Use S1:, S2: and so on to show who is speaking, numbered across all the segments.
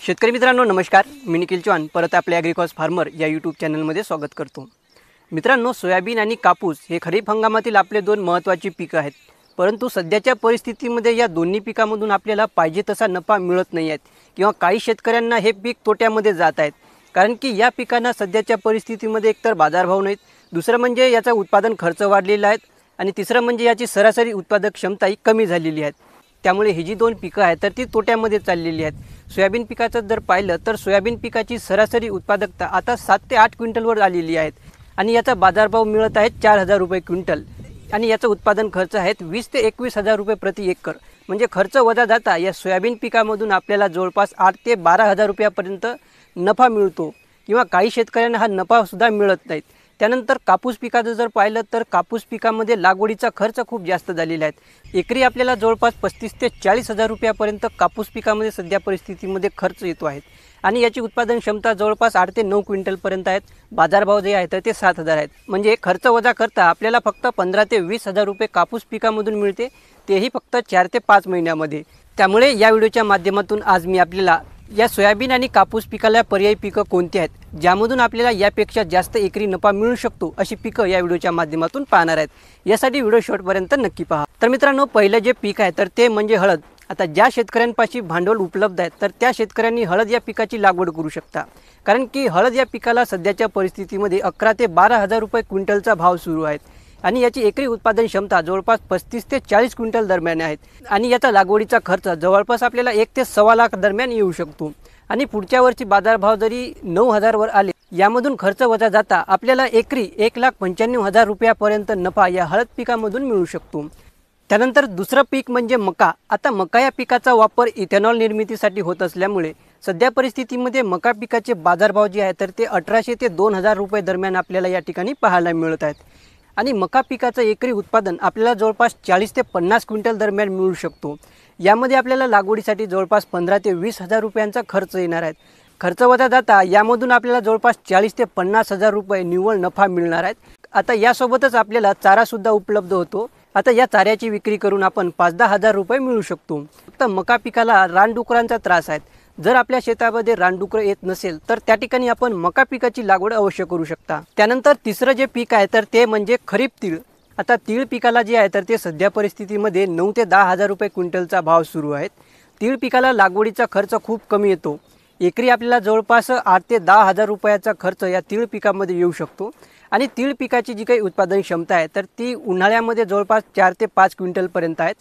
S1: शेतकरी मित्रांनो नमस्कार, मी निखिल चौहान परत आपल्या ॲग्रिकॉस फार्मर या यूट्यूब चॅनलमध्ये स्वागत करतो। मित्रांनो, सोयाबीन आणि कापूस हे खरीप हंगामातील आपले दोन महत्त्वाची पिकं आहेत, परंतु सध्याच्या परिस्थितीमध्ये या दोन्ही पिकांमधून आपल्याला पाहिजे तसा नफा मिळत नाही आहेत किंवा काही शेतकऱ्यांना हे पीक तोट्यामध्ये जात आहेत। कारण की या पिकांना सध्याच्या परिस्थितीमध्ये एकतर बाजारभाव नाहीत, दुसरं म्हणजे याचा उत्पादन खर्च वाढलेला आहे आणि तिसरं म्हणजे याची सरासरी उत्पादक क्षमताही कमी झालेली आहे। त्यामुळे ही जी दोन पिकं आहेत तर ती तोट्यामध्ये चाललेली आहेत। सोयाबीन पिकाचं जर पाहिलं तर सोयाबीन पिकाची सरासरी उत्पादकता आता 7 ते 8 क्विंटलवर आलेली आहेत आणि याचा बाजारभाव मिळत आहे 4,000 रुपये क्विंटल आणि याचं उत्पादन खर्च आहेत 20 ते 21,000 रुपये प्रति एकर। म्हणजे खर्च वजा जाता या सोयाबीन पिकामधून आपल्याला जवळपास 8 ते 12,000 रुपयापर्यंत नफा मिळतो किंवा काही शेतकऱ्यांना हा नफासुद्धा मिळत नाहीत। त्यानंतर कापूस पिकाचं जर पाहिलं तर कापूस पिकामध्ये लागवडीचा खर्च खूप जास्त झालेला आहे। एकरी आपल्याला जवळपास 35 ते 40,000 रुपयापर्यंत कापूस पिकामध्ये सध्या परिस्थितीमध्ये खर्च येतो आहे आणि याची उत्पादन क्षमता जवळपास 8 ते 9 क्विंटलपर्यंत आहेत। बाजारभाव जे आहे तर ते 7,000 आहेत। म्हणजे खर्च वजा करता आपल्याला फक्त 15 ते 20,000 रुपये कापूस पिकामधून मिळते, तेही फक्त 4 ते 5 महिन्यामध्ये। त्यामुळे या व्हिडिओच्या माध्यमातून आज मी आपल्याला या सोयाबीन आणि कापूस पिकाला पर्यायी पिकं कोणती आहेत ज्यामधून आपल्याला यापेक्षा जास्त एकरी नफा मिळू शकतो अशी पिकं या व्हिडिओच्या माध्यमातून पाहणार आहेत। यासाठी व्हिडिओ शेवटपर्यंत नक्की पहा। तर मित्रांनो, पहिलं जे पीक आहे तर ते म्हणजे हळद। आता ज्या शेतकऱ्यांपाशी भांडवल उपलब्ध आहे तर त्या शेतकऱ्यांनी हळद या पिकाची लागवड करू शकता, कारण की हळद या पिकाला सध्याच्या परिस्थितीमध्ये 11 ते 12,000 रुपये क्विंटलचा भाव सुरू आहे आणि याची एकरी उत्पादन क्षमता जवळपास 35 ते 40 क्विंटल दरम्यान आहेत आणि याचा लागवडीचा खर्च जवळपास आपल्याला 1 ते सव्वा लाख दरम्यान येऊ शकतो आणि पुढच्या वर्षी बाजारभाव जरी 9,000 वर आले, यामधून खर्च वजा जाता आपल्याला एकरी 1,95,000 रुपयापर्यंत नफा या हळद पिकामधून मिळू शकतो। त्यानंतर दुसरं पीक म्हणजे मका। आता मका या पिकाचा वापर इथेनॉल निर्मितीसाठी होत असल्यामुळे सध्या परिस्थितीमध्ये मका पिकाचे बाजारभाव जे आहे तर ते 1,800 ते 2,000 रुपये दरम्यान आपल्याला या ठिकाणी पाहायला मिळत आहेत आणि मका पिकाचं एकरी उत्पादन आपल्याला जवळपास 40 ते 50 क्विंटल दरम्यान मिळू शकतो। यामध्ये आपल्याला लागवडीसाठी जवळपास 15 ते 20,000 रुपयांचा खर्च येणार आहे। खर्च वजा जाता यामधून आपल्याला जवळपास 40 ते 50,000 रुपये निव्वळ नफा मिळणार आहेत। आता यासोबतच आपल्याला चारासुद्धा उपलब्ध होतो। आता या चाऱ्याची विक्री करून आपण 5-10 हजार रुपये मिळू शकतो। फक्त मका पिकाला रानडुकरांचा त्रास आहे। जर आपल्या शेतामध्ये रानडुकर येत नसेल तर त्या ठिकाणी आपण मका पिकाची लागवड अवश्य करू शकता। त्यानंतर तिसरं जे पीक आहे तर ते म्हणजे खरीप तीळ। आता तीळ पिकाला जे आहे तर ते सध्या परिस्थितीमध्ये 9 ते 10,000 रुपये क्विंटलचा भाव सुरू आहे। तीळ पिकाला लागवडीचा खर्च खूप कमी येतो। एकरी आपल्याला जवळपास 8 ते 10,000 रुपयाचा खर्च या तीळ पिकामध्ये येऊ शकतो आणि तीळ पिकाची जी काही उत्पादन क्षमता आहे तर ती उन्हाळ्यामध्ये जवळपास 4 ते 5 क्विंटलपर्यंत आहेत।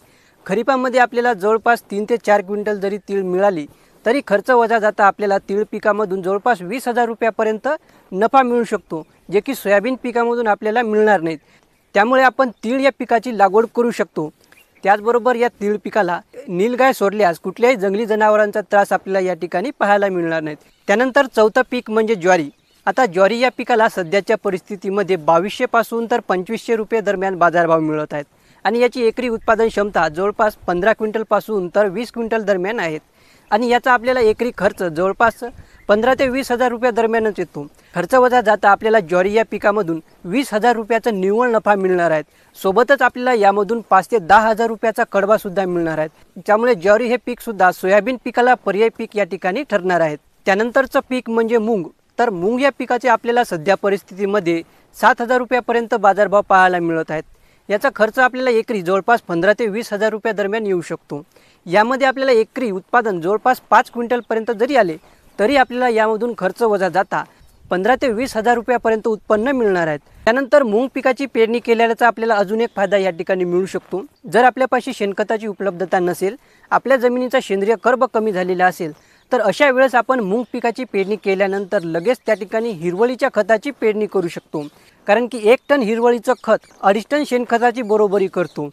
S1: खरीपामध्ये आपल्याला जवळपास 3 ते 4 क्विंटल जरी तीळ मिळाली तरी खर्च वजा जाता आपल्याला तीळ पिकामधून जवळपास 20,000 रुपयापर्यंत नफा मिळू शकतो, जे की सोयाबीन पिकामधून आपल्याला मिळणार नाहीत। त्यामुळे आपण तीळ या पिकाची लागवड करू शकतो। त्याचबरोबर या तीळ पिकाला नीलगाय सोडल्यास कुठल्याही जंगली जनावरांचा त्रास आपल्याला या ठिकाणी पाहायला मिळणार नाहीत। त्यानंतर चौथं पीक म्हणजे ज्वारी। आता ज्वारी या पिकाला सध्याच्या परिस्थितीमध्ये 2200 पासून तर 2500 रुपये दरम्यान बाजारभाव मिळत आहेत आणि याची एकरी उत्पादन क्षमता जवळपास 15 क्विंटलपासून तर 20 क्विंटल दरम्यान आहेत आणि याचा आपल्याला एकरी खर्च जवळपास 15 ते 20,000 रुपये दरम्यानच येतो। खर्च वजा जाता आपल्याला ज्वारी या पिकामधून 20,000 रुपयाचा निव्वळ नफा मिळणार आहे। सोबतच आपल्याला यामधून 5 ते 10,000 रुपयाचा कडबासुद्धा मिळणार आहे। त्यामुळे ज्वारी हे पीकसुद्धा सोयाबीन पिकाला पर्यायी पीक या ठिकाणी ठरणार आहे। त्यानंतरचं पीक म्हणजे मूग। तर मूग या पिकाचे आपल्याला सध्या परिस्थितीमध्ये 7,000 रुपयापर्यंत बाजारभाव पाहायला मिळत आहेत। याचा खर्च आपल्याला एकरी जवळपास 15 ते 20,000 रुपये दरम्यान येऊ शकतो। यामध्ये आपल्याला एकरी उत्पादन जवळपास 5 क्विंटलपर्यंत जरी आले तरी आपल्याला यामधून खर्च वजा जाता 15 ते 20,000 रुपयापर्यंत उत्पन्न मिळणार आहेत। त्यानंतर मूग पिकाची पेरणी केल्याचा आपल्याला अजून एक फायदा या ठिकाणी मिळू शकतो। जर आपल्यापाशी शेणखताची उपलब्धता नसेल, आपल्या जमिनीचा सेंद्रिय कर्ब कमी झालेला असेल तर अशा वेळेस आपण मूग पिकाची पेरणी केल्यानंतर लगेच त्या ठिकाणी हिरवळीच्या खताची पेरणी करू शकतो, कारण की 1 टन हिरवळीचं खत 2.5 टन शेणखताची बरोबरी करतो।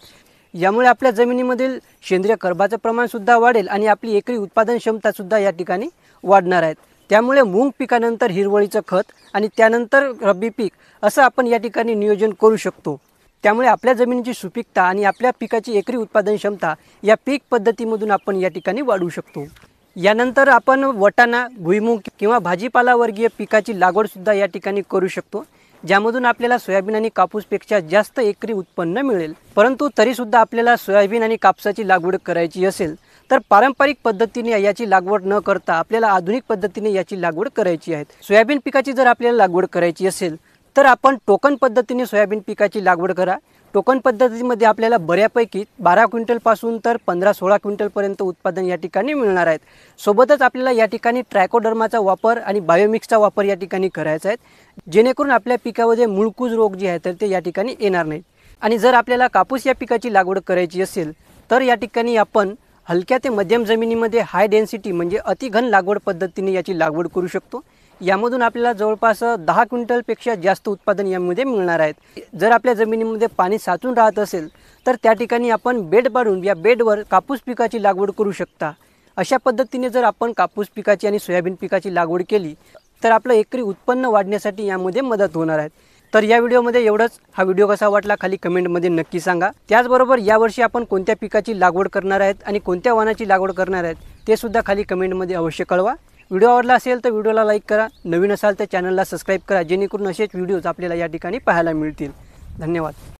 S1: यामुळे आपल्या जमिनीमधील सेंद्रिय कर्बाचं प्रमाणसुद्धा वाढेल आणि आपली एकरी उत्पादन क्षमतासुद्धा या ठिकाणी वाढणार आहे। त्यामुळे मूग पिकानंतर हिरवळीचं खत आणि त्यानंतर रब्बी पीक असं आपण या ठिकाणी नियोजन करू शकतो। त्यामुळे आपल्या जमिनीची सुपीकता आणि आपल्या पिकाची एकरी उत्पादन क्षमता या पीक पद्धतीमधून आपण या ठिकाणी वाढवू शकतो। यानंतर आपण वाटाणा, भुईमूग किंवा भाजीपाला वर्गीय पिकाची लागवडसुद्धा या ठिकाणी करू शकतो, ज्यामधून आपल्याला सोयाबीन आणि कापूसपेक्षा जास्त एकरी उत्पन्न मिळेल। परंतु तरीसुद्धा आपल्याला सोयाबीन आणि कापसाची लागवड करायची असेल तर पारंपरिक पद्धतीने याची लागवड न करता आपल्याला आधुनिक पद्धतीने याची लागवड करायची आहे। सोयाबीन पिकाची जर आपल्याला लागवड करायची असेल तर आपण टोकन पद्धतीने सोयाबीन पिकाची लागवड करा। टोकन पद्धतीमध्ये आपल्याला बऱ्यापैकी 12 क्विंटलपासून तर 15-16 क्विंटलपर्यंत उत्पादन या ठिकाणी मिळणार आहेत। सोबतच आपल्याला या ठिकाणी ट्रायकोडर्माचा वापर आणि बायोमिक्सचा वापर या ठिकाणी करायचा आहे, जेणेकरून आपल्या पिकामध्ये मुळकूज रोग जे आहे तर ते या ठिकाणी येणार नाहीत। आणि जर आपल्याला कापूस या पिकाची लागवड करायची असेल तर या ठिकाणी आपण हलक्या ते मध्यम जमिनीमध्ये हाय डेन्सिटी म्हणजे अतिघन लागवड पद्धतीने याची लागवड करू शकतो। यामधून आपल्याला जवळपास 10 क्विंटलपेक्षा जास्त उत्पादन यामध्ये मिळणार आहे। जर आपल्या जमिनीमध्ये पाणी साचून राहत असेल तर त्या ठिकाणी आपण बेड पाडून या बेडवर कापूस पिकाची लागवड करू शकता। अशा पद्धतीने जर आपण कापूस पिकाची आणि सोयाबीन पिकाची लागवड केली तर आपलं एकरी उत्पन्न वाढण्यासाठी यामध्ये मदत होणार आहे। तर या व्हिडिओमध्ये एवढंच। हा व्हिडिओ कसा वाटला खाली कमेंटमध्ये नक्की सांगा। त्याचबरोबर यावर्षी आपण कोणत्या पिकाची लागवड करणार आहेत आणि कोणत्या वाणाची लागवड करणार आहेत ते सुद्धा खाली कमेंटमध्ये अवश्य कळवा। व्हिडिओ आवडला असेल तर व्हिडिओला लाईक करा, नवीन असाल तर चॅनलला सबस्क्राईब करा, जेणेकरून असेच व्हिडिओज आपल्याला या ठिकाणी पाहायला मिळतील। धन्यवाद।